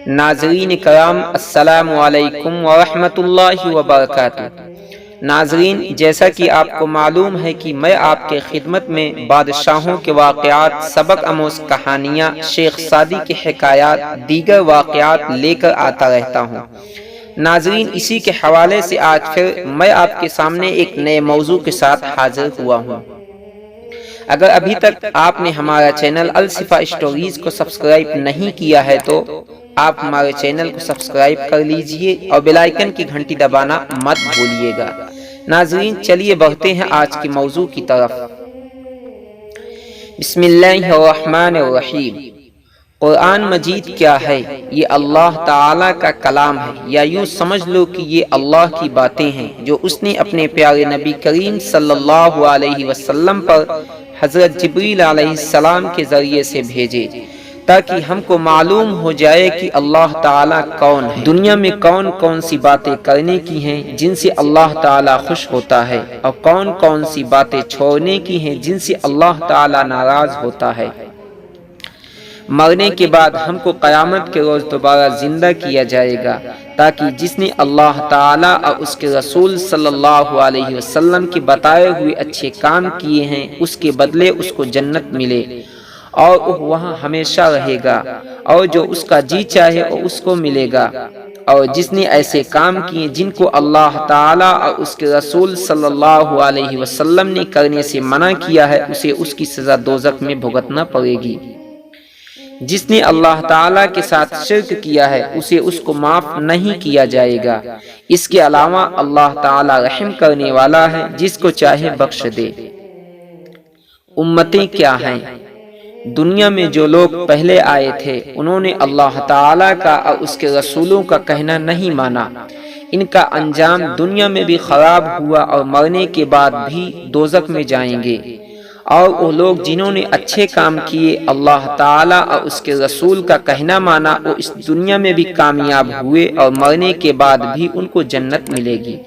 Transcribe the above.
ناظرین کرام، السلام علیکم ورحمۃ اللہ وبرکاتہ۔ ناظرین، جیسا کہ آپ کو معلوم ہے کہ میں آپ کے خدمت میں بادشاہوں کے واقعات، سبق آموز کہانیاں، شیخ سعدی کے حکایات، دیگر واقعات لے کر آتا رہتا ہوں۔ ناظرین، اسی کے حوالے سے آج پھر میں آپ کے سامنے ایک نئے موضوع کے ساتھ حاضر ہوا ہوں۔ اگر ابھی تک آپ نے ہمارا چینل الصفا اسٹوریز کو سبسکرائب نہیں کیا ہے تو آپ ہمارے چینل کو سبسکرائب کر لیجئے اور بیل آئیکن کی گھنٹی دبانا مت بھولیے گا۔ ناظرین، چلیے بڑھتے ہیں آج کے موضوع کی طرف۔ بسم اللہ الرحمن الرحیم۔ قرآن مجید کیا ہے؟ یہ اللہ تعالی کا کلام ہے، یا یوں سمجھ لو کہ یہ اللہ کی باتیں ہیں جو اس نے اپنے پیارے نبی کریم صلی اللہ علیہ وسلم پر حضرت جبرٰیل علیہ السلام کے ذریعے سے بھیجے، تاکہ ہم کو معلوم ہو جائے کہ اللہ تعالیٰ کون ہے، دنیا میں کون کون سی باتیں کرنے کی ہیں جن سے اللہ تعالیٰ خوش ہوتا ہے، اور کون کون سی باتیں چھوڑنے کی ہیں جن سے اللہ تعالیٰ ناراض ہوتا ہے۔ مرنے کے بعد ہم کو قیامت کے روز دوبارہ زندہ کیا جائے گا، تاکہ جس نے اللہ تعالیٰ اور اس کے رسول صلی اللہ علیہ وسلم کے بتائے ہوئے اچھے کام کیے ہیں اس کے بدلے اس کو جنت ملے اور وہ وہاں ہمیشہ رہے گا، اور جو اس کا جی چاہے وہ اس کو ملے گا، اور جس نے ایسے کام کیے جن کو اللہ تعالیٰ اور اس کے رسول صلی اللہ علیہ وسلم نے کرنے سے منع کیا ہے اسے اس کی سزا دوزخ میں بھگتنا پڑے گی۔ جس نے اللہ تعالیٰ کے ساتھ شرک کیا ہے اسے اس کو معاف نہیں کیا جائے گا۔ اس کے علاوہ اللہ تعالیٰ رحم کرنے والا ہے، جس کو چاہے بخش دے۔ امتیں کیا ہیں؟ دنیا میں جو لوگ پہلے آئے تھے انہوں نے اللہ تعالیٰ کا اور اس کے رسولوں کا کہنا نہیں مانا۔ ان کا انجام دنیا میں بھی خراب ہوا اور مرنے کے بعد بھی دوزخ میں جائیں گے۔ اور وہ لوگ جنہوں نے اچھے کام کیے، اللہ تعالیٰ اور اس کے رسول کا کہنا مانا، وہ اس دنیا میں بھی کامیاب ہوئے اور مرنے کے بعد بھی ان کو جنت ملے گی۔